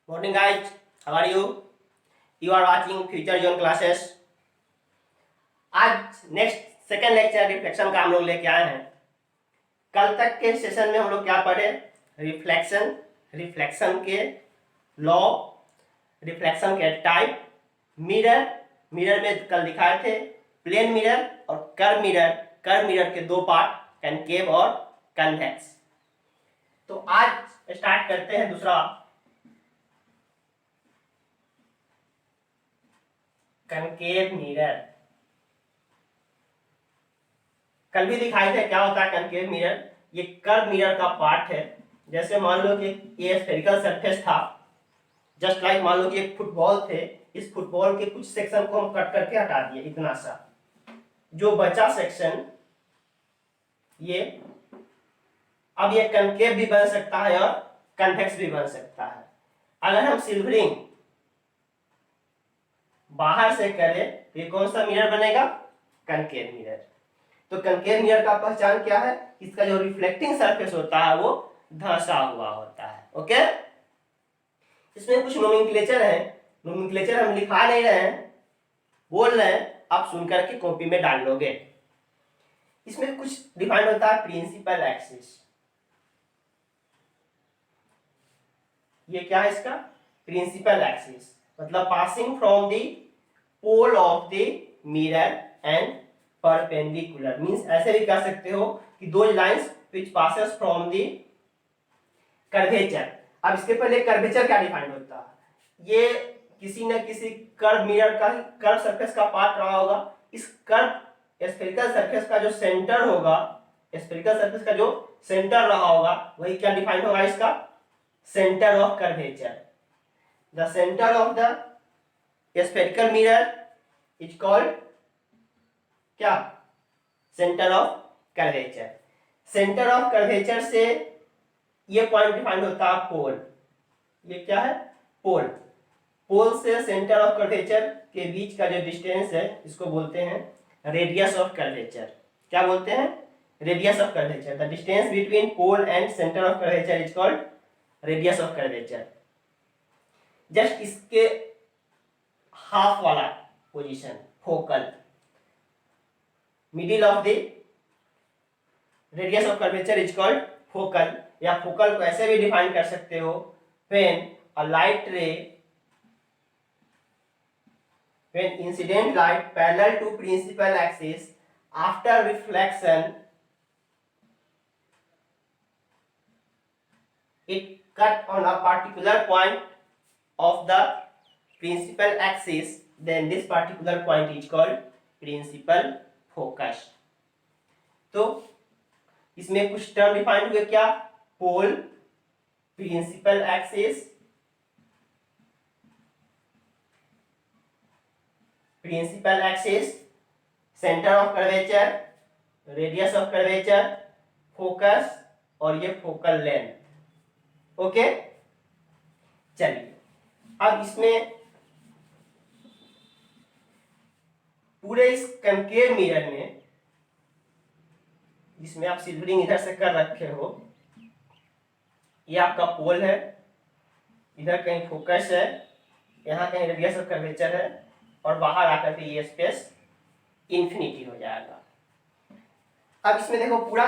Morning guys, how are you? You are watching Future Zone classes. आज next second lecture reflection का हम लोग लेके आए हैं। कल तक के सेशन में हम लोग क्या पढ़े? रिफ्लेक्शन, रिफ्लेक्शन के लॉ, रिफ्लेक्शन के टाइप, मिरर, मिरर में कल दिखाए थे प्लेन मिरर और कर्व मिरर, कर्व मिरर के दो पार्ट, कनकेव और कन्वेक्स। तो आज स्टार्ट करते हैं दूसरा कनकेव मिरर। कल भी दिखाए थे क्या होता है कनकेव मिरर। ये कर्व मिरर का पार्ट है। जैसे मान लो कि ये स्फेरिकल सरफेस था, जस्ट लाइक मान लो कि एक फुटबॉल थे, इस फुटबॉल के कुछ सेक्शन को हम कट करके हटा दिए, इतना सा जो बचा सेक्शन, ये अब ये कनकेव भी बन सकता है और कन्वेक्स भी बन सकता है। अगर हम सिल्वरिंग बाहर से करें तो ये कौन सा मिरर बनेगा? Concave mirror. तो कनकेव मिरर का पहचान क्या है? इसका जो रिफ्लेक्टिंग सरफेस होता है वो धंसा हुआ होता है। ओके, इसमें कुछ नोमेनक्लेचर है, नोमेनक्लेचर हम लिखा नहीं रहे हैं, बोल रहे हैं, आप सुनकर के कॉपी में डाल लोगे। इसमें कुछ डिफाइन होता है प्रिंसिपल एक्सिस। ये क्या है इसका? प्रिंसिपल एक्सिस मतलब passing from the pole of the mirror and perpendicular, means ऐसे भी कह सकते हो कि दो lines which passes from the curvature. अब इसके पहले कर्वेचर क्या डिफाइन होता है? ये किसी न किसी कर्व मिरर का, कर्व सरफेस का पार्ट रहा होगा। इस कर्व स्फेरिकल सरफेस का जो सेंटर होगा, स्फेरिकल सरफेस का जो सेंटर रहा होगा, वही क्या डिफाइन होगा इसका? Centre of curvature. The center of the spherical mirror is called क्या? Center of curvature। Center of curvature से ये पॉइंट डिफाइन होता है पोल। ये क्या है? पोल। पोल से सेंटर ऑफ कर्वेचर के बीच का जो डिस्टेंस है इसको बोलते हैं रेडियस ऑफ कर्वेचर। क्या बोलते हैं? Radius of curvature. The distance between pole and centre of curvature is called radius of curvature. Just इसके हाफ वाला position, focal, middle of the radius of curvature is called focal, या focal को ऐसे भी define कर सकते हो, when a light ray, when incident light parallel to principal axis after reflection it cut on a particular point of the principal axis, then this particular point is called principal focus। तो इसमें कुछ term defined हुए क्या? Pole, principal axis, principal axis, center of curvature, radius of curvature, focus और ये focal length. Okay, चलिए अब इसमें पूरे इस कनकेव मिरर में, जिसमें आप सिल्वरिंग इधर से कर रखे हो, ये आपका पोल है, इधर कहीं फोकस है, यहाँ कहीं रेडियस ऑफ कर्वेचर है, और बाहर आकर के ये स्पेस इंफिनिटी हो जाएगा। अब इसमें देखो पूरा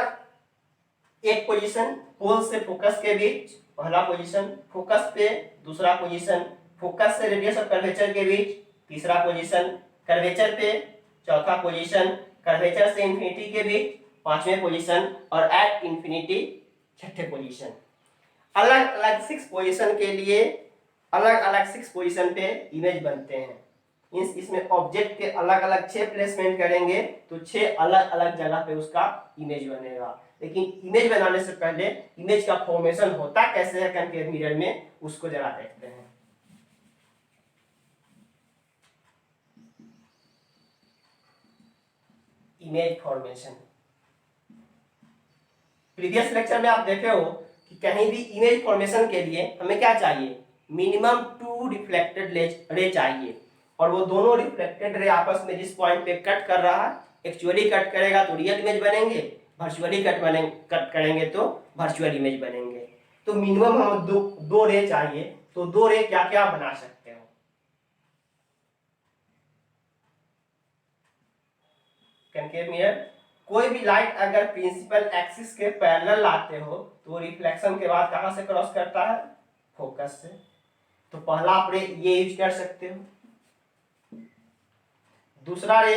एक पोजीशन पोल से फोकस के बीच, पहला पोजीशन, फोकस पे दूसरा पोजीशन, फोकस से रेडियस ऑफ कर्वेचर के बीच तीसरा पोजीशन, कर्वेचर पे चौथा पोजीशन, कर्वेचर से इंफिनिटी के बीच पांचवें पोजीशन, और एट इंफिनिटी छठे पोजीशन। अलग अलग 6 पोजीशन के लिए अलग अलग 6 पोजीशन पे इमेज बनते हैं। इसमें ऑब्जेक्ट के अलग अलग 6 प्लेसमेंट करेंगे तो 6 अलग अलग जगह पे उसका इमेज बनेगा। लेकिन इमेज बनाने से पहले इमेज का फॉर्मेशन होता कैसे है कनकेव मिरर में, उसको जरा देखते हैं। इमेज फॉर्मेशन, प्रीवियस लेक्चर में आप देखे हो कि कहीं भी इमेज फॉर्मेशन के लिए हमें क्या चाहिए? मिनिमम 2 रिफ्लेक्टेड रे चाहिए, और वो दोनों रिफ्लेक्टेड रे आपस में जिस पॉइंट पे कट कर रहा है, एक्चुअली कट करेगा तो रियल इमेज बनेंगे, वर्चुअली कट करेंगे तो वर्चुअल इमेज बनेंगे। तो मिनिमम हमें दो रे चाहिए, तो दो रे क्या क्या बना सकते हो। कनकेव मिरर, कोई भी लाइट अगर प्रिंसिपल एक्सिस के पैरेलल लाते हो तो रिफ्लेक्शन के बाद कहां से क्रॉस करता है, फोकस से। तो पहला आप रे ये यूज कर सकते हो। दूसरा रे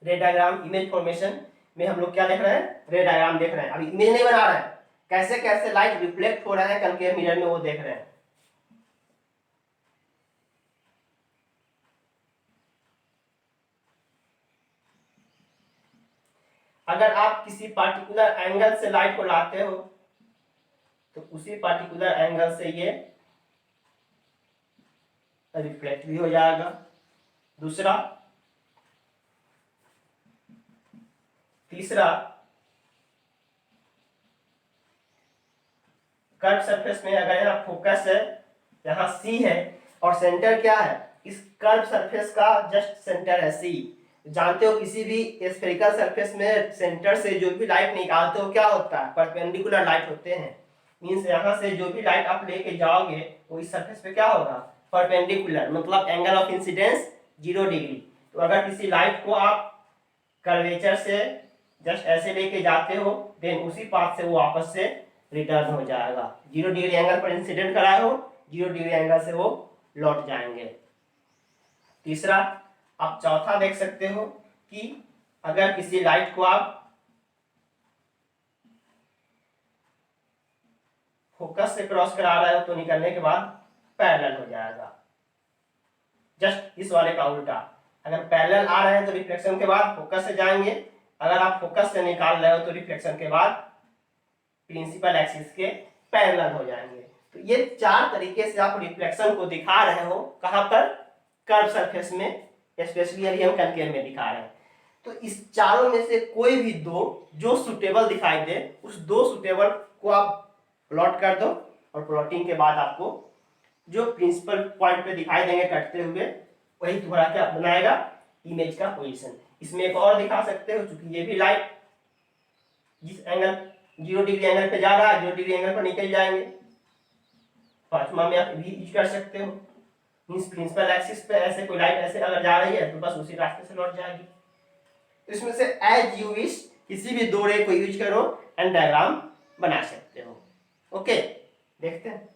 डायग्राम इमेज फॉर्मेशन में हम लोग क्या देख रहे हैं, रे डायग्राम देख रहे हैं। अभी इमेज नहीं बना रहे हैं, कैसे कैसे लाइट रिफ्लेक्ट हो रहा है कनकेव मिरर में वो देख रहे हैं। अगर आप किसी पार्टिकुलर एंगल से लाइट को लाते हो तो उसी पार्टिकुलर एंगल से ये रिफ्लेक्ट भी हो जाएगा। दूसरा, तीसरा, कर्व सरफेस में अगर यहाँ फोकस है, यहाँ सी है और सेंटर क्या है, इस कर्व सरफेस का जस्ट सेंटर है सी। जानते हो किसी भी स्फेरिकल सरफेस में सेंटर से जो भी लाइट निकालते हो क्या होता है, परपेंडिकुलर लाइट होते हैं। मींस यहाँ से जो भी लाइट आप लेके जाओगे वो इस सरफेस पे क्या होगा, परपेंडिकुलर, मतलब एंगल ऑफ इंसिडेंस 0 डिग्री। तो अगर किसी लाइट को आप कर्वेचर से जस्ट ऐसे लेके जाते हो देन उसी पाथ से वो वापस से रिटर्न हो जाएगा। 0 डिग्री एंगल पर इंसिडेंट कराए हो, 0 डिग्री एंगल से वो लौट जाएंगे। तीसरा, आप चौथा देख सकते हो कि अगर किसी लाइट को आप फोकस से क्रॉस करा रहे हो तो निकलने के बाद पैरेलल हो जाएगा। जस्ट इस वाले का उल्टा, अगर पैरेलल आ रहे हैं तो रिफ्लेक्शन के बाद फोकस से जाएंगे, अगर आप फोकस से निकाल रहे हो तो रिफ्लेक्शन के बाद प्रिंसिपल एक्सिस के पैरेलल हो जाएंगे। तो ये चार तरीके से आप रिफ्लेक्शन को दिखा रहे हो, कहां पर, कर्व सरफेस में, स्पेशली अभी हम कनकेव में दिखा रहे हैं। तो इस चारों में से कोई भी दो जो सुटेबल दिखाई दे, उस दो सुटेबल को आप प्लॉट कर दो और प्लॉटिंग के बाद आपको जो प्रिंसिपल पॉइंट पे दिखाई देंगे कटते हुए, वही तुम्हारा क्या बनाएगा, इमेज का पोजीशन। इसमें एक और दिखा सकते हो, क्योंकि ये भी लाइट जिस एंगल 0 डिग्री एंगल पे जा रहा है 0 डिग्री एंगल पर निकल जाएंगे। पांचवा में आप भी यूज कर सकते हो, मींस प्रिंसिपल एक्सिस पे ऐसे कोई लाइट ऐसे अगर जा रही है तो बस उसी रास्ते से लौट जाएगी। तो इसमें से एज यू विश किसी भी दो रे को यूज करो एंड डायग्राम बना सकते हो। ओके, देखते हैं।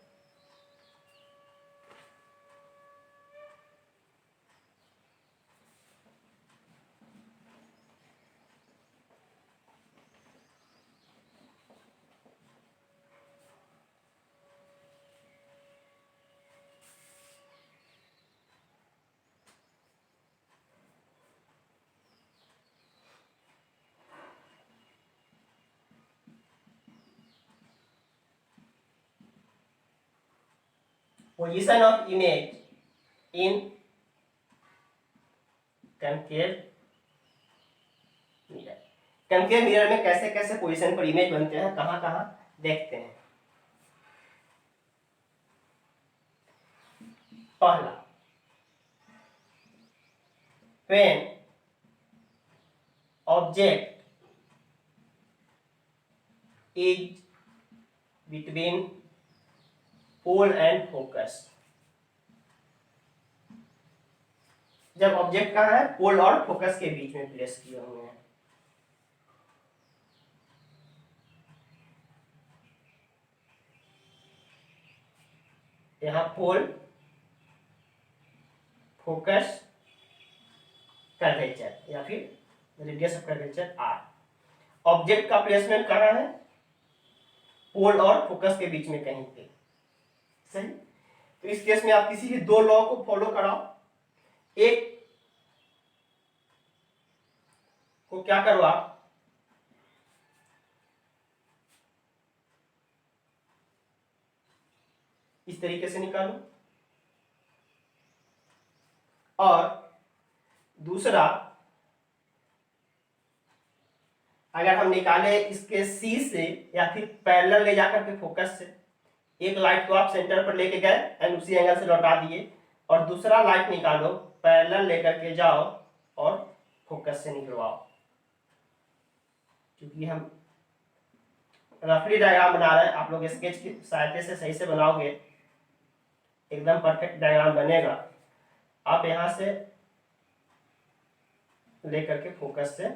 Position of image in concave mirror। concave mirror में कैसे कैसे पोजीशन पर इमेज बनते हैं, कहां कहां देखते हैं। पहला, when object is between pole and focus। जब ऑब्जेक्ट कहाँ है, पोल और फोकस के बीच में प्लेस किए हुए हैं। यहाँ पोल, फोकस, कर्वेचर या फिर radius of curvature R. Object का प्लेसमेंट कहाँ है, पोल और फोकस के बीच में कहीं पे, सही। तो इस केस में आप किसी भी दो लॉ को फॉलो कराओ। एक को क्या करो आप, इस तरीके से निकालो, और दूसरा अगर हम निकाले इसके सी से या फिर पैरेलल ले जाकर के फोकस से, एक लाइट को आप सेंटर पर लेके गए एंड उसी एंगल से लौटा दिए, और दूसरा लाइट निकालो पैरेलल लेकर के जाओ और फोकस से निकलवाओ। क्योंकि हम रफली डायग्राम बना रहे हैं, आप लोग स्केच की सहायता से सही से बनाओगे एकदम परफेक्ट डायग्राम बनेगा। आप यहाँ से लेकर के फोकस से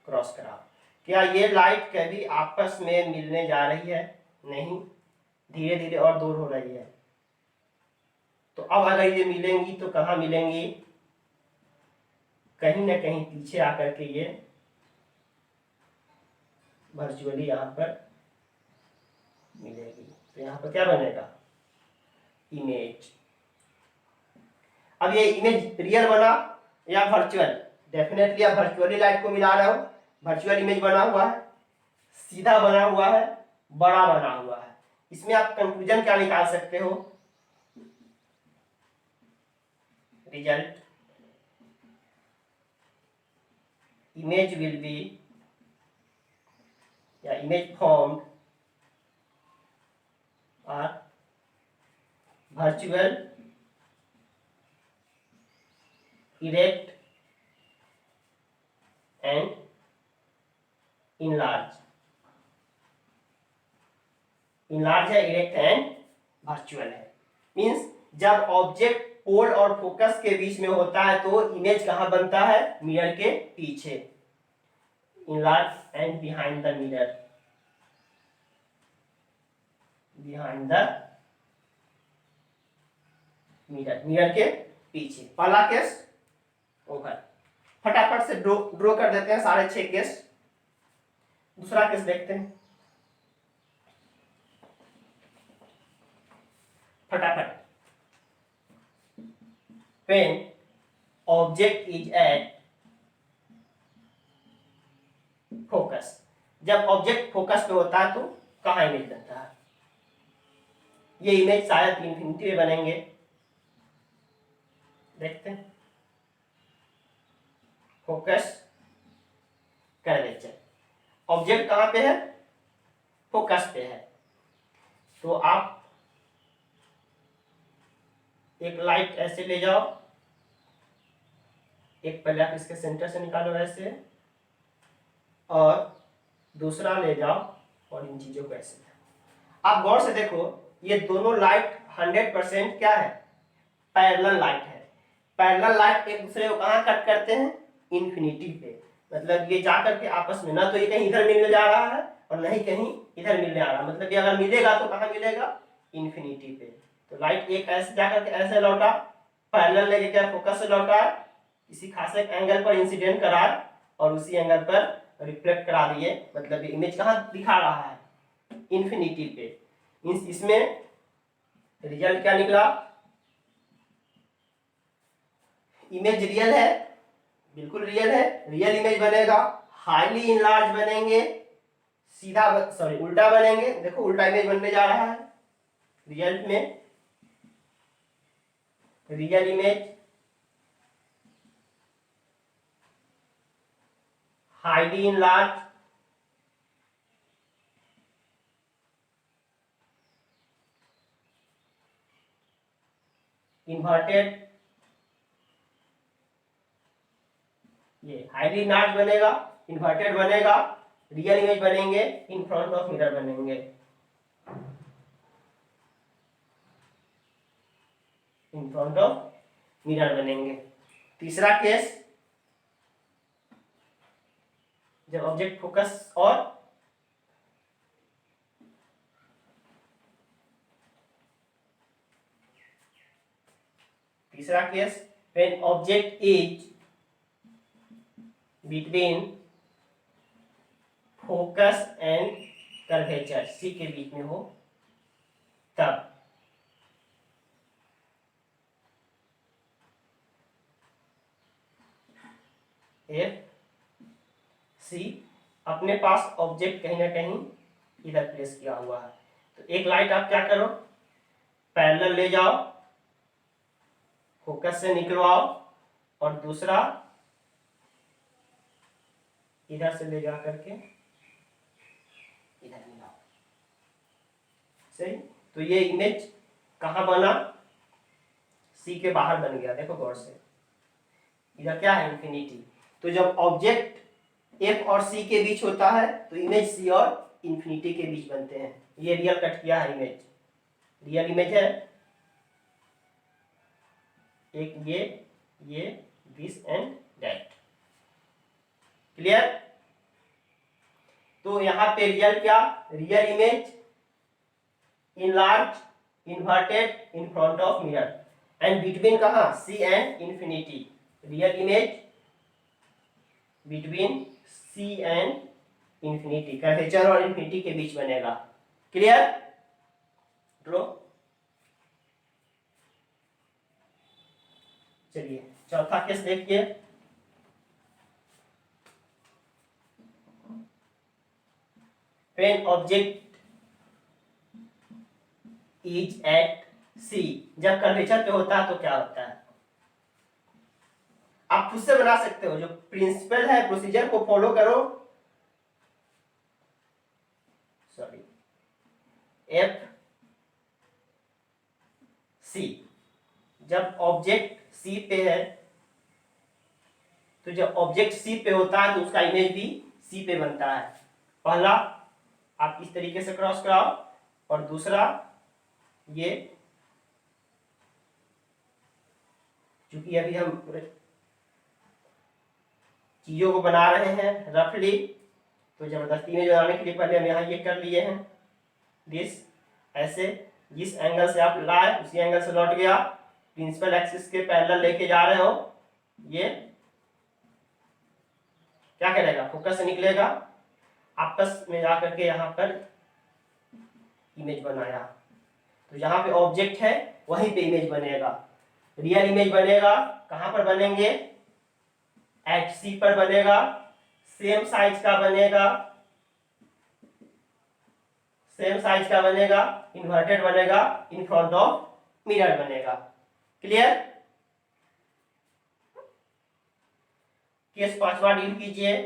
क्रॉस कराओ। क्या ये लाइट कभी आपस में मिलने जा रही है? नहीं, धीरे धीरे और दूर हो रही है। तो अब अगर ये मिलेंगी तो कहाँ मिलेंगी? कहीं ना कहीं पीछे आकर के ये वर्चुअली यहाँ पर मिलेगी। तो यहाँ पर क्या बनेगा? इमेज। अब ये इमेज रियल बना या वर्चुअल? डेफिनेटली आप वर्चुअली लाइट को मिला रहे हो, वर्चुअल इमेज बना हुआ है, सीधा बना हुआ है, बड़ा बना हुआ है। इसमें आप कंक्लूजन क्या निकाल सकते हो? Result image will be image formed are virtual, erect and enlarge है, इरेक्ट एंड वर्चुअल है। मींस जब ऑब्जेक्ट पोल और फोकस के बीच में होता है तो इमेज कहाँ बनता है? मिरर के पीछे। Enlarge and behind the mirror, behind the mirror, mirror के पीछे। पहला केस ओवर, फटाफट से ड्रॉ कर देते हैं सारे 6 केस। दूसरा केस देखते हैं फटाफट। When object is at focus, जब ऑब्जेक्ट फोकस पे होता है तो कहाँ इमेज बनता है? ये इमेज शायद इन्फिनिटी में बनेंगे, देखते हैं। फोकस कर्वेचर, ऑब्जेक्ट कहाँ पे है? फोकस पे है। तो आप एक लाइट ऐसे ले जाओ, एक पहले आप इसके सेंटर से निकालो ऐसे, और दूसरा ले जाओ और इन चीजों को ऐसे। आप गौर से देखो, ये दोनों लाइट 100% क्या है? पैरेलल लाइट है। पैरेलल लाइट एक दूसरे को कहाँ कट करते हैं? इन्फिनिटी पे। मतलब ये जाकर के आपस में ना तो ये कहीं इधर मिलने जा रहा है और नहीं कहीं इधर मिलने आ रहा है। मतलब ये अगर मिलेगा तो कहाँ मिलेगा? इन्फिनिटी पे। तो लाइट एक ऐसे जाकर के ऐसे लौटा, पैरेलल लेके क्या फोकस से लौटा, किसी खासे एंगल पर इंसिडेंट करा और उसी एंगल पर रिफ्लेक्ट करा दिए। मतलब ये इमेज कहाँ दिखा रहा है? इन्फिनिटी पे। इसमें रिजल्ट क्या निकला? इमेज रियल है, बिल्कुल रियल है, रियल इमेज बनेगा। हाईली इनलार्ज बनेंगे, सीधा सॉरी उल्टा बनेंगे। देखो उल्टा इमेज बनने जा रहा है रिजल्ट में। Real image highly enlarge, inverted, ये हाईली इनलार्ज बनेगा, इन्वर्टेड बनेगा, रियल इमेज बनेंगे, इन फ्रंट ऑफ मिरर बनेंगे। इन फ्रंट ऑफ मिरर बनेंगे। तीसरा केस, जब ऑब्जेक्ट फोकस और तीसरा case, when object is between focus and curvature, C के बीच में हो, तब एफ सी अपने पास ऑब्जेक्ट कहीं ना कहीं इधर प्लेस किया हुआ है। तो एक लाइट आप क्या करो, पैरेलल ले जाओ, फोकस से निकलवाओ, और दूसरा इधर से ले जा करके इधर मिलाओ। सही। तो ये इमेज कहाँ बना? सी के बाहर बन गया। देखो गौर से, इधर क्या है? इन्फिनिटी। तो जब ऑब्जेक्ट एफ और सी के बीच होता है तो इमेज सी और इन्फिनिटी के बीच बनते हैं। ये रियल कट किया है इमेज, रियल इमेज है। एक ये दिस एंड दैट। क्लियर? तो यहाँ पे रियल क्या, real image enlarged, inverted in front of mirror and between कहाँ, C and infinity, real image between C and infinity, curvature और infinity के बीच बनेगा। क्लियर? ड्रॉ। चलिए चौथा केस देखिए। when object इज एट सी, जब कर्वेचर पे होता है तो क्या होता है, आप खुद से बना सकते हो। जो प्रिंसिपल है, प्रोसीजर को फॉलो करो। सॉरी, एफ सी, जब ऑब्जेक्ट सी पे है, तो जब ऑब्जेक्ट सी पे होता है तो उसका इमेज भी सी पे बनता है। पहला आप इस तरीके से क्रॉस कराओ, और दूसरा ये, क्योंकि अभी हम चीजों को बना रहे हैं रफली, तो जबरदस्ती में बनाने के लिए पहले हम यहाँ ये कर लिए हैं दिस, ऐसे जिस एंगल से आप लाए उसी एंगल से लौट गया, प्रिंसिपल एक्सिस के पैरेलल लेके जा रहे हो, ये क्या करेगा, फोकस से निकलेगा, आपस में जा करके यहाँ पर इमेज बनाया। तो जहां पे ऑब्जेक्ट है वहीं पे इमेज बनेगा, रियल इमेज बनेगा। कहां पर बनेंगे, एट सी पर बनेगा, सेम साइज का बनेगा, सेम साइज का बनेगा, इन्वर्टेड बनेगा, इन फ्रंट ऑफ मिरर बनेगा। क्लियर? केस पांचवा डील कीजिए।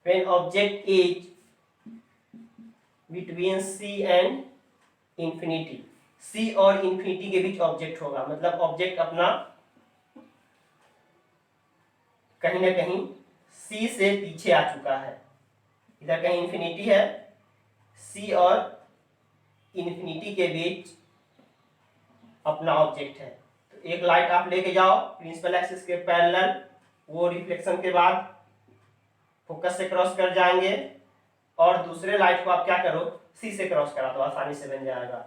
When object is between C and infinity, C और इंफिनिटी के बीच ऑब्जेक्ट होगा, मतलब ऑब्जेक्ट अपना कहीं ना कहीं सी से पीछे आ चुका है। इधर कहीं इंफिनिटी है, सी और इंफिनिटी के बीच अपना ऑब्जेक्ट है। तो एक लाइट आप लेके जाओ प्रिंसिपल एक्सिस के पैरेलल, वो रिफ्लेक्शन के बाद फोकस से क्रॉस कर जाएंगे, और दूसरे लाइट को आप क्या करो, सी से क्रॉस करा दो, आसानी से बन जाएगा।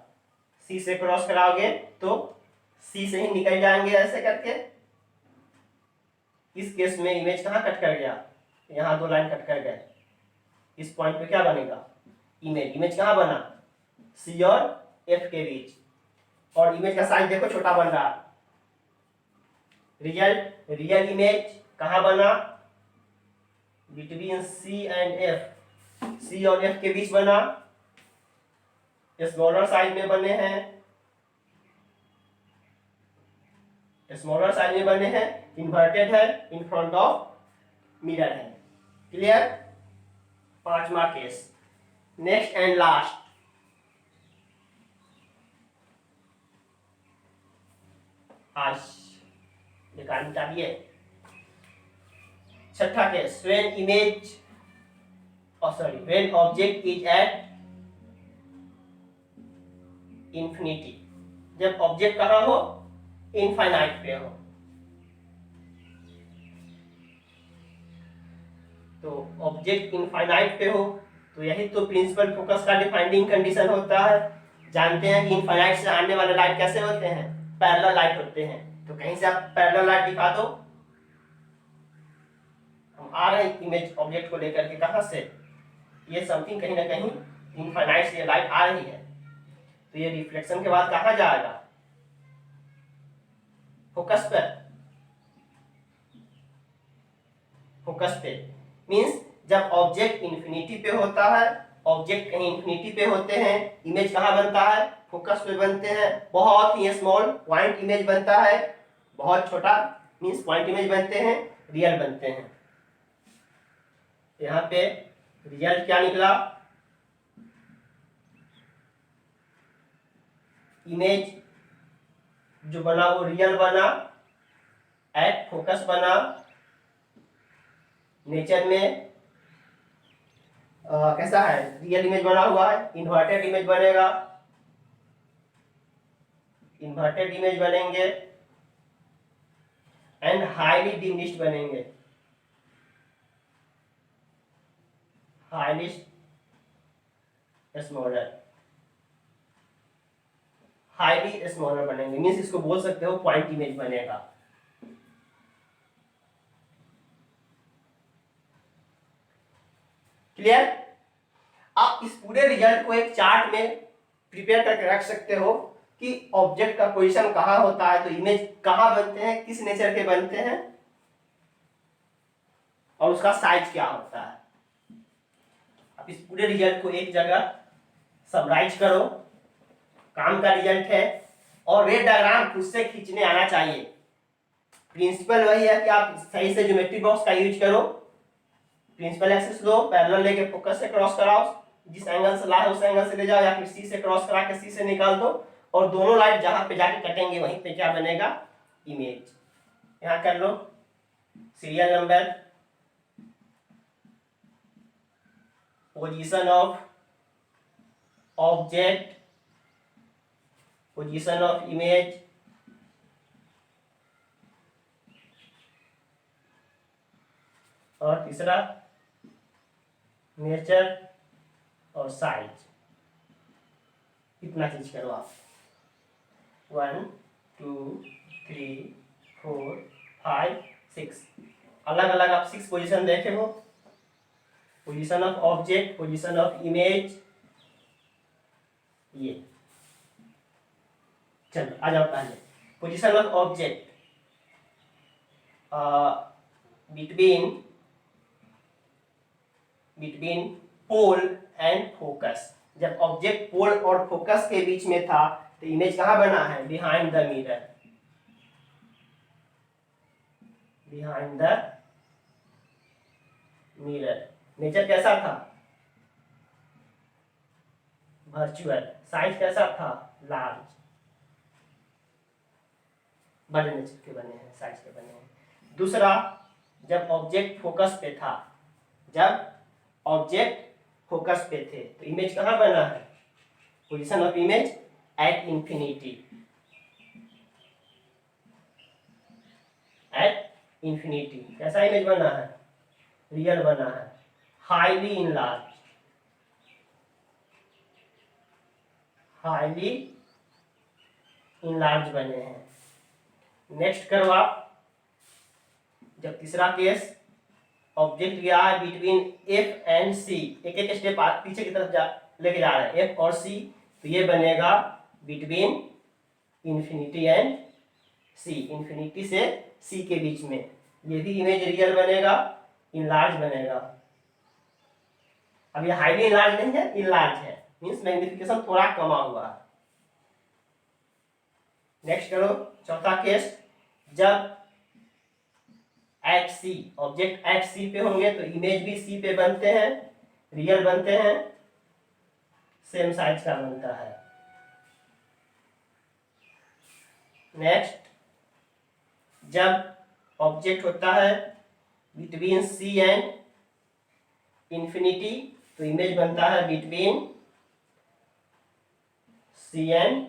सी से क्रॉस कराओगे तो सी से ही निकल जाएंगे ऐसे करके। इस केस में इमेज कहाँ कट कर गया, यहाँ दो लाइन कट कर गए, इस पॉइंट पे क्या बनेगा, इमेज। इमेज कहाँ बना, सी और एफ के बीच, और इमेज का साइज देखो छोटा बन रहा। रियल इमेज कहाँ बना, बिटवीन सी एंड एफ, सी और एफ के बीच बना, स्मॉलर साइज में बने हैं, स्मॉलर साइज में बने हैं, इन्वर्टेड है, इन फ्रंट ऑफ मिरर है। क्लियर? पांचवा केस। नेक्स्ट एंड लास्ट, आज निकाल चाहिए। छठा case, when image when object is at infinity, जब ऑब्जेक्ट कहाँ हो, इनफाइनाइट पे हो। तो ऑब्जेक्ट इनफाइनाइट पे हो, तो यही तो प्रिंसिपल फोकस का डिफाइनिंग कंडीशन होता है। जानते हैं कि इनफाइनाइट से आने वाले लाइट कैसे होते हैं, पैरेलल लाइट होते हैं। तो कहीं से आप पैरेलल लाइट दिखा दो, हम आ रहे हैं इमेज ऑब्जेक्ट को लेकर के, कहां से, ये समथिंग कहीं ना कहीं इनफाइनाइट से लाइट आ रही है, तो ये रिफ्लेक्शन के बाद कहां जाएगा, फोकस पर, फोकस पे। मींस जब ऑब्जेक्ट इंफिनिटी पे होता है, ऑब्जेक्ट कहीं इंफिनिटी पे होते हैं, इमेज कहां बनता है, फोकस पे बनते हैं। बहुत ही स्मॉल पॉइंट इमेज बनता है, बहुत छोटा मींस पॉइंट इमेज बनते हैं, रियल बनते हैं। यहाँ पे रियल क्या निकला, इमेज जो बना वो रियल बना, एट फोकस बना, नेचर में कैसा है, रियल इमेज बना हुआ है, इन्वर्टेड इमेज बनेगा, इन्वर्टेड इमेज बनेंगे एंड हाईली डिमिनिश्ड बनेंगे, हाईली स्मॉलर, हाईली स्मॉलर बनेंगे, मीन्स इसको बोल सकते हो पॉइंट इमेज बनेगा। क्लियर? आप इस पूरे रिजल्ट को एक चार्ट में प्रिपेयर करके रख सकते हो कि ऑब्जेक्ट का पोजीशन कहाँ होता है, तो इमेज कहाँ बनते हैं, किस नेचर के बनते हैं, और उसका साइज क्या होता है। आप इस पूरे रिजल्ट को एक जगह समराइज करो, काम का रिजल्ट है, और रेड डायग्राम खुद से खींचने आना चाहिए। प्रिंसिपल वही है कि आप सही से ज्योमेट्री बॉक्स का यूज करो, प्रिंसिपल एक्सिस लो, पैरेलल लेके फोकस से क्रॉस कराओ, जिस एंगल से ला है उस एंगल से ले जाओ, या फिर सी से क्रॉस करा के सी से निकाल दो, और दोनों लाइन जहां पे जाके कटेंगे वहीं पे क्या बनेगा, इमेज। यहां कर लो serial number, position of object, position of image, और तीसरा नेचर और साइज। इतना चीज करो आप। 1 2 3 4 5 6 अलग अलग आप 6 पोजीशन देखे हो, position of object, position of image, ये। चलो आ जाओ पहले position of object, between pole and focus. जब ऑब्जेक्ट पोल और फोकस के बीच में था तो इमेज कहाँ बना है, behind the mirror, behind the mirror. Nature कैसा था, वर्चुअल। साइज कैसा था, लार्ज। बड़े नेचर के बने हैं, साइज के बने हैं। दूसरा, जब ऑब्जेक्ट फोकस पे था, जब ऑब्जेक्ट फोकस पे थे तो इमेज कहाँ बना है, position of image at infinity, at infinity. कैसा इमेज बना है, रियल बना है, हाईली इनलार्ज, हाईली इनलार्ज बने हैं। नेक्स्ट करो आप, जब तीसरा केस, ऑब्जेक्ट गया है बिटवीन एफ एंड सी, एक एक स्टेप पीछे की तरफ लेके जा रहा है, एफ और सी, तो ये बनेगा between infinity and C, infinity से सी के बीच में। ये भी इमेज रियल बनेगा, इनलार्ज बनेगा। अब ये हाईली इनलार्ज नहीं है, इनलार्ज है, मींस मैग्निफिकेशन थोड़ा कमा हुआ है। नेक्स्ट करो चौथा केस, जब एट सी, ऑब्जेक्ट एट सी पे होंगे तो इमेज भी सी पे बनते हैं, रियल बनते हैं, सेम साइज का बनता है। नेक्स्ट, जब ऑब्जेक्ट होता है बिटवीन सी एंड इंफिनिटी तो इमेज बनता है between C and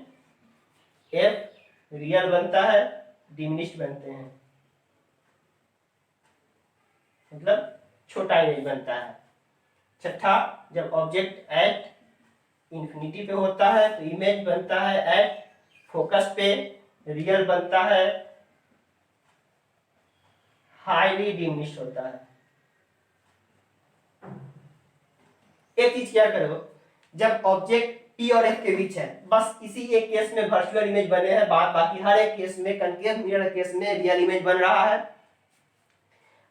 F, real बनता है, डिमिनिश्ड बनते हैं, मतलब छोटा इमेज बनता है। छठा, जब ऑब्जेक्ट एट इंफिनिटी पे होता है तो इमेज बनता है एट फोकस पे, रियल बनता है, हाईली डिमिनिश्ड होता है। एक चीज क्या करो, जब ऑब्जेक्ट टी और एफ के बीच है, बस इसी एक केस में वर्चुअल इमेज बने हैं, बाद बाकी हर एक केस में, कनकेव मिरर केस में रियल इमेज बन रहा है।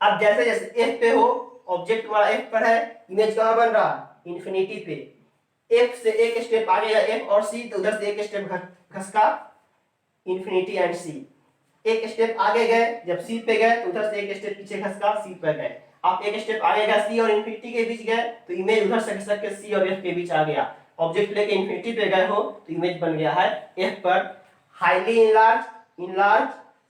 अब जैसे जैसे एफ पे हो, ऑब्जेक्ट वाला एफ पर है, इमेज कहाँ बन रहा है, इंफिनिटी पे। एफ से एक स्टेप आगे या एफ और सी, तो उधर से एक स्टेप घसका इंफिनिटी एंड सी। एक स्टेप आगे गए, जब सी पे गए तो उधर से एक स्टेप पीछे घसका सी पे गए। आप एक स्टेप आगे गए, सी और इंफिनिटी के बीच गए तो इमेज उधर से घसक के सी और एफ के बीच आ गया। ऑब्जेक्ट लेके इंफिनिटी पे गए हो तो इमेज बन गया है एफ पर, highly enlarge, enlarge,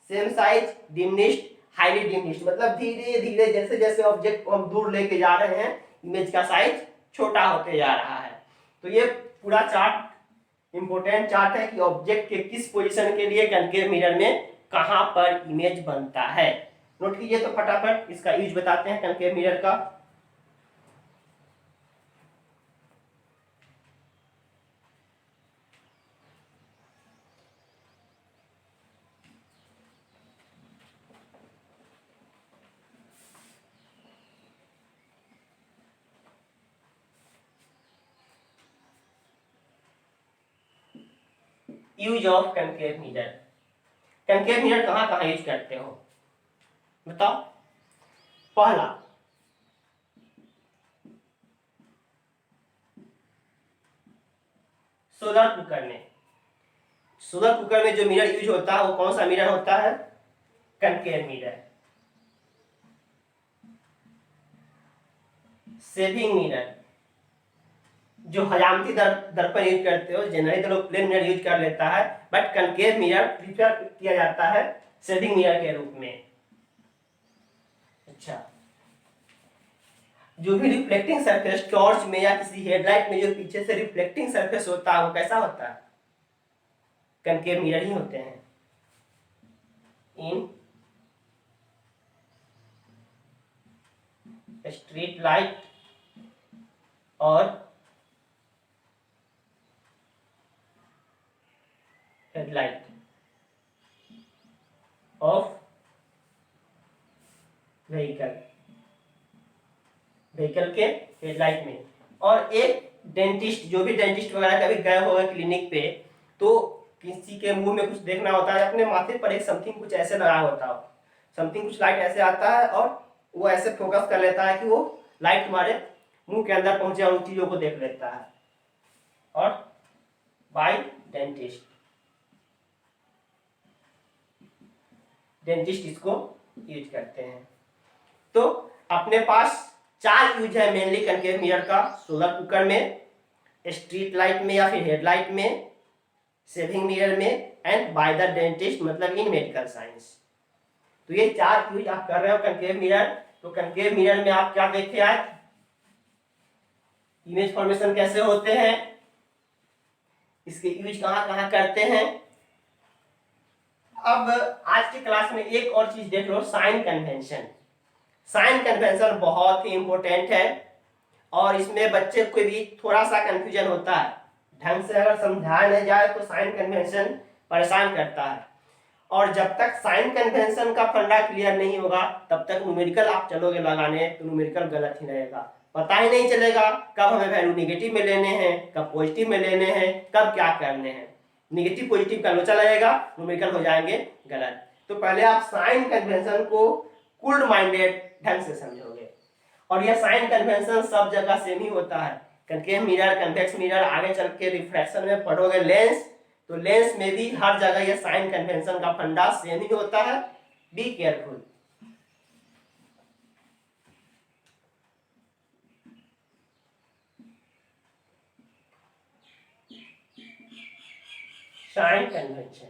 same size, diminished, highly diminished. मतलब धीरे धीरे जैसे जैसे ऑब्जेक्ट को हम दूर लेके जा रहे हैं, इमेज का साइज छोटा होते जा रहा है। तो ये पूरा चार्ट इंपॉर्टेंट चार्ट है कि ऑब्जेक्ट के किस पोजीशन के लिए कनकेव मिरर में कहां पर इमेज बनता है। नोट कीजिए। तो फटाफट इसका यूज बताते हैं कनकेव मिरर का। Use of concave mirror. Concave mirror कहां कहां यूज करते हो बताओ। पहला, सोलर कुकर में। सोलर कुकर में जो मिरर यूज होता है वो कौन सा मिरर होता है? Concave mirror. सेविंग मिरर, जो हजामती दर्पण यूज करते हो, जनरली तो लोग प्लेन मिरर यूज कर लेता है, बट कनकेव मिरर प्रीफर किया जाता है सेविंग मिरर के रूप में। अच्छा, जो भी रिफ्लेक्टिंग सरफेस टॉर्च में या किसी हेडलाइट में जो पीछे से रिफ्लेक्टिंग सरफेस होता है वो कैसा होता है? कनकेव मिरर ही होते हैं। इन स्ट्रीट लाइट और हेडलाइट ऑफ व्हीकल के हेडलाइट में। और एक डेंटिस्ट, जो भी डेंटिस्ट वगैरह कभी गए हो क्लिनिक पे, तो किसी के मुंह में कुछ देखना होता है, अपने माथे पर एक समथिंग कुछ ऐसे लगा होता हो, समथिंग कुछ लाइट ऐसे आता है और वो ऐसे फोकस कर लेता है कि वो लाइट तुम्हारे मुंह के अंदर पहुंचे और उन चीजों को देख लेता है। और बाय डेंटिस्ट, डेंटिस्ट इसको यूज करते हैं। तो अपने पास 4 यूज है मेनली कनकेव मिरर का। सोलर कुकर में, स्ट्रीट लाइट में या फिर हेडलाइट में, सेविंग मिरर में एंड बाय द डेंटिस्ट, मतलब इन मेडिकल साइंस। तो ये 4 यूज आप कर रहे हो कनकेव मिरर। तो कनकेव मिरर में आप क्या देखे आज? इमेज फॉर्मेशन कैसे होते हैं, इसके यूज कहां कहां करते हैं। अब आज की क्लास में एक और चीज देख लो, साइन कन्वेंशन। साइन कन्वेंशन बहुत ही इंपॉर्टेंट है और इसमें बच्चे को भी थोड़ा सा कंफ्यूजन होता है। ढंग से अगर समझाया नहीं जाए तो साइन कन्वेंशन परेशान करता है। और जब तक साइन कन्वेंशन का फंडा क्लियर नहीं होगा तब तक न्यूमेरिकल आप चलोगे लगाने तो न्यूमेरिकल गलत ही रहेगा। पता ही नहीं चलेगा कब हमें वैल्यू नेगेटिव में लेने हैं, कब पॉजिटिव में लेने हैं, कब क्या करने हैं। नेगेटिव पॉजिटिव का लोचा लगेगा, न्यूमेरिकल हो जाएंगे गलत। तो पहले आप साइन कन्वेंशन को कूल्ड माइंडेड ढंग से समझोगे। और यह साइन कन्वेंशन सब जगह सेम ही होता है। कनकेव मिरर, कन्वेक्स मिरर, आगे चल के रिफ्रैक्शन में पढ़ोगे लेंस, तो लेंस में भी हर जगह यह साइन कन्वेंशन का फंडा सेम ही होता है। Be careful. Sign convention.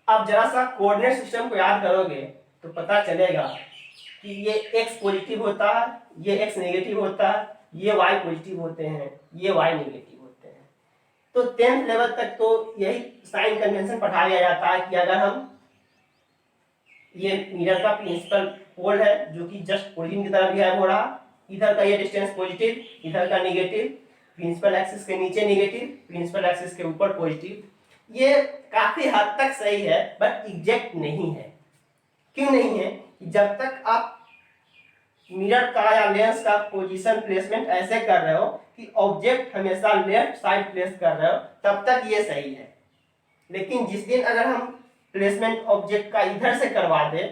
अब जरा सा कोऑर्डिनेट सिस्टम को याद करोगे तो पता चलेगा कि ये x पॉजिटिव होता है, ये x नेगेटिव होता है, ये y पॉजिटिव होते हैं, ये y नेगेटिव होते हैं। तो 10th लेवल तक तो यही साइन कन्वेंशन पढ़ाया जाता है कि अगर हम, ये मिरर का प्रिंसिपल पोल है जो कि जस्ट ओरिजिन की तरफ बिहेव हो रहा, इधर का ये डिस्टेंस पॉजिटिव, इधर का नेगेटिव, प्रिंसिपल एक्सिस के नीचे नेगेटिव, प्रिंसिपल एक्सिस के ऊपर पॉजिटिव। ये काफी हद तक सही है बट एग्जैक्ट नहीं है। क्यों नहीं है? जब तक आप मिरर का या लेंस का पोजीशन प्लेसमेंट ऐसे कर रहे हो कि ऑब्जेक्ट हमेशा लेफ्ट साइड प्लेस कर रहे हो तब तक ये सही है। लेकिन जिस दिन अगर हम प्लेसमेंट ऑब्जेक्ट का इधर से करवा दे,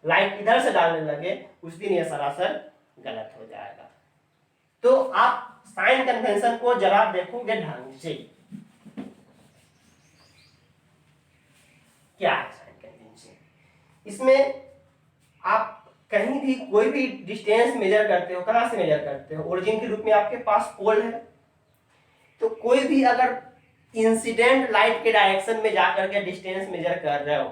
लाइट इधर से डालने लगे, उस दिन ये सरासर गलत हो जाएगा। तो आप साइन कन्वेंशन को जरा देखोगे ढंग से। क्या है साइन कन्वेंशन? इसमें आप कहीं भी कोई भी डिस्टेंस मेजर करते हो, कहां से मेजर करते हो? ओरिजिन के रूप में आपके पास पोल है, तो कोई भी अगर इंसिडेंट लाइट के डायरेक्शन में जाकर के डिस्टेंस मेजर कर रहे हो,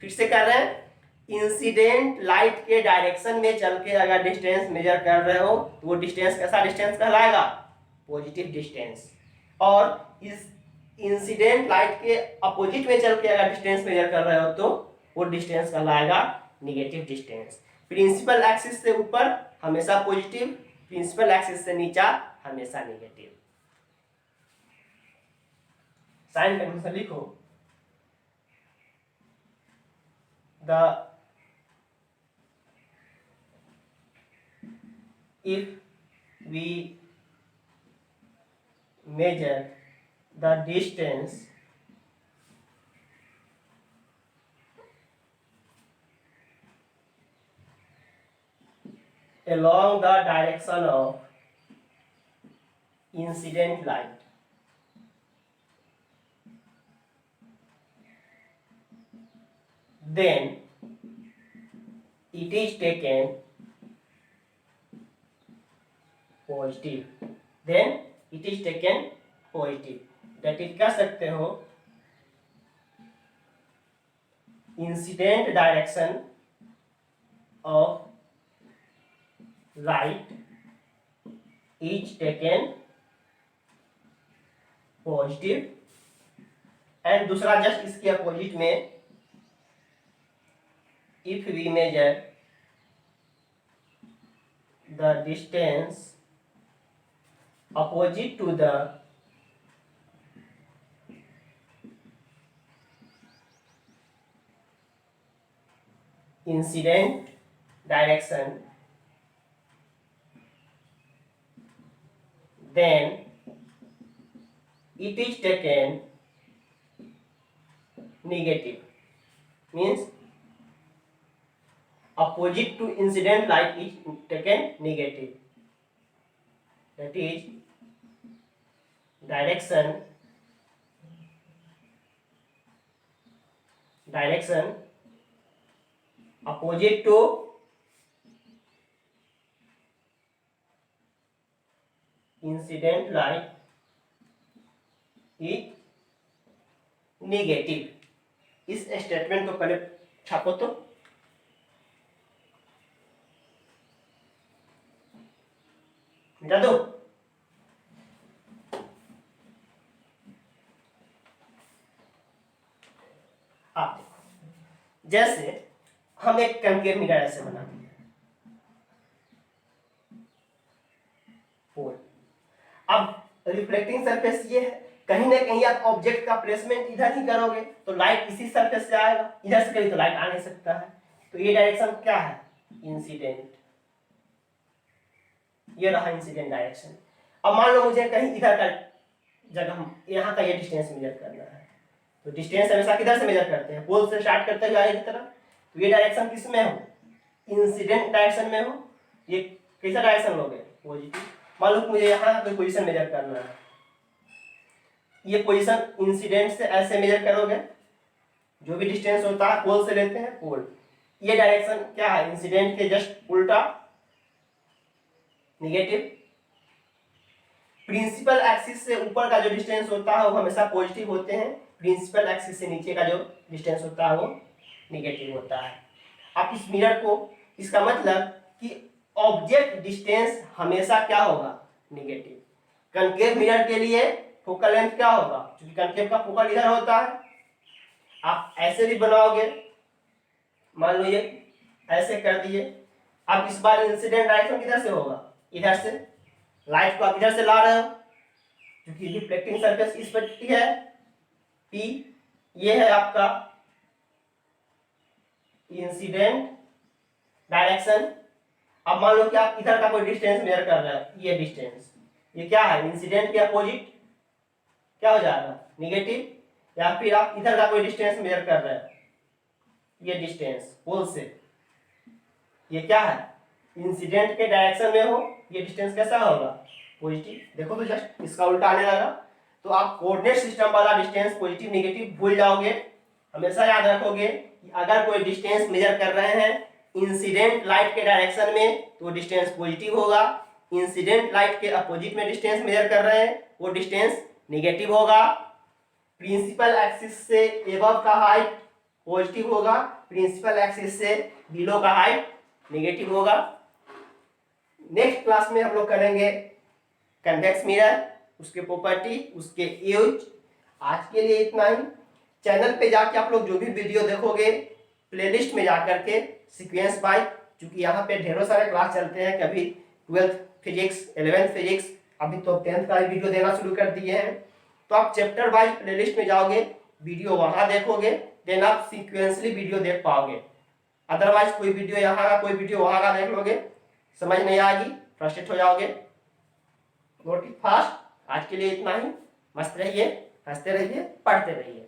फिर से कर रहे हैं, इंसिडेंट लाइट के डायरेक्शन में चल के अगर डिस्टेंस मेजर कर रहे हो तो वो डिस्टेंस कैसा डिस्टेंस कहलाएगा? Positive distance. और इस इंसिडेंट लाइट के अपोजिट में चल के अगर डिस्टेंस मेजर कर रहे हो तो वो डिस्टेंस कहलाएगा निगेटिव डिस्टेंस। प्रिंसिपल एक्सिस से ऊपर हमेशा पॉजिटिव, प्रिंसिपल एक्सिस से नीचा हमेशा निगेटिव। साइन कन्वेंशन लिखो। The if we measure the distance along the direction of incident light, then it is taken positive, then it is taken positive. That is कह सकते हो incident direction of light is taken positive. And दूसरा just इसके opposite में, if we measure the distance opposite to the incident direction, then it is taken negative, means opposite to incident light is taken negative. That is direction opposite to incident light is negative। इस statement को पहले छापो तो। मिटा दो। आप देखो, जैसे हम एक कनकेव मिरर ऐसे बना दिए पोल। अब रिफ्लेक्टिंग सरफेस ये है, कहीं ना कहीं आप ऑब्जेक्ट का प्लेसमेंट इधर ही करोगे तो लाइट इसी सरफेस से आएगा, इधर से कहीं तो लाइट आ नहीं सकता है। तो ये डायरेक्शन क्या है? इंसिडेंट। ये रहा इंसिडेंट डायरेक्शन। अब मान लो मुझे कहीं इधर का जगह, यहाँ का ये डिस्टेंस मेजर करना है, तो डिस्टेंस हमेशा किधर से मेजर करते हैं? पोल से स्टार्ट करते हुए आगे की तरफ। तो ये डायरेक्शन किस में हो? इंसिडेंट डायरेक्शन में हो। ये कैसा डायरेक्शन लोगे? पॉजिटिव। मान लो मुझे यहाँ कोई पोजीशन मेजर करना है, ये पोजीशन इंसिडेंट से ऐसे मेजर करोगे, जो भी डिस्टेंस होता है पोल से लेते हैं पोल। ये डायरेक्शन क्या है? इंसिडेंट के जस्ट उल्टा, निगेटिव। प्रिंसिपल एक्सिस से ऊपर का जो डिस्टेंस होता है वो हमेशा पॉजिटिव होते हैं, प्रिंसिपल एक्सिस से नीचे का जो डिस्टेंस होता है वो निगेटिव होता है। आप इस मिरर को, इसका मतलब कि ऑब्जेक्ट डिस्टेंस हमेशा क्या होगा? निगेटिव। कनकेव मिरर के लिए फोकल लेंथ क्या होगा? क्योंकि कनकेव का फोकल इधर होता है। आप ऐसे भी बनाओगे, मान लो ये ऐसे कर दिए। अब इस बार इंसिडेंट डायरेक्शन किधर से होगा? इधर से। लाइट को आप इधर से ला रहे हो, क्योंकि रिफ्लेक्टिंग सरफेस इस पर है P, ये है आपका इंसिडेंट डायरेक्शन। अब मान लो कि आप इधर का कोई डिस्टेंस मेजर कर रहे हैं, ये डिस्टेंस, ये क्या है? इंसिडेंट के अपोजिट क्या हो जाएगा? निगेटिव। या फिर आप इधर का कोई डिस्टेंस मेजर कर रहे हैं, ये डिस्टेंस पोल से, ये क्या है? इंसिडेंट के डायरेक्शन में हो, ये डिस्टेंस कैसा होगा? पॉजिटिव। देखो तो जस्ट इसका उल्टा आने लगा। तो आप कोऑर्डिनेट सिस्टम वाला डिस्टेंस पॉजिटिव नेगेटिव भूल जाओगे। हमेशा याद रखोगे कि अगर कोई डिस्टेंस मेजर कर रहे हैं इंसिडेंट लाइट के डायरेक्शन में तो डिस्टेंस पॉजिटिव होगा। इंसिडेंट लाइट के अपोजिट में डिस्टेंस मेजर कर रहे हैं वो डिस्टेंस नेगेटिव होगा। प्रिंसिपल एक्सिस से एबव का हाइट पॉजिटिव होगा, प्रिंसिपल एक्सिस से बिलो का हाइट नेगेटिव होगा। नेक्स्ट क्लास में हम लोग करेंगे कन्वेक्स मिरर, उसके प्रॉपर्टी, उसके यूज। आज के लिए इतना ही। चैनल पे जाके आप लोग जो भी वीडियो देखोगे प्लेलिस्ट में जा करके सीक्वेंस बाय, क्योंकि यहाँ पे ढेरों सारे क्लास चलते हैं, कभी 12th फिजिक्स, 11th फिजिक्स, अभी तो 10th का वीडियो देना शुरू कर दिए हैं। तो आप चैप्टर वाइज प्लेलिस्ट में जाओगे, वीडियो वहां देखोगे, देन आप सीक्वेंसली वीडियो देख पाओगे। अदरवाइज कोई वीडियो यहाँ का कोई वीडियो वहां का देख लोगे, समझ नहीं आएगी, फ्रस्ट्रेट हो जाओगे। Note it fast. आज के लिए इतना ही। मस्त रहिए, हंसते रहिए, पढ़ते रहिए।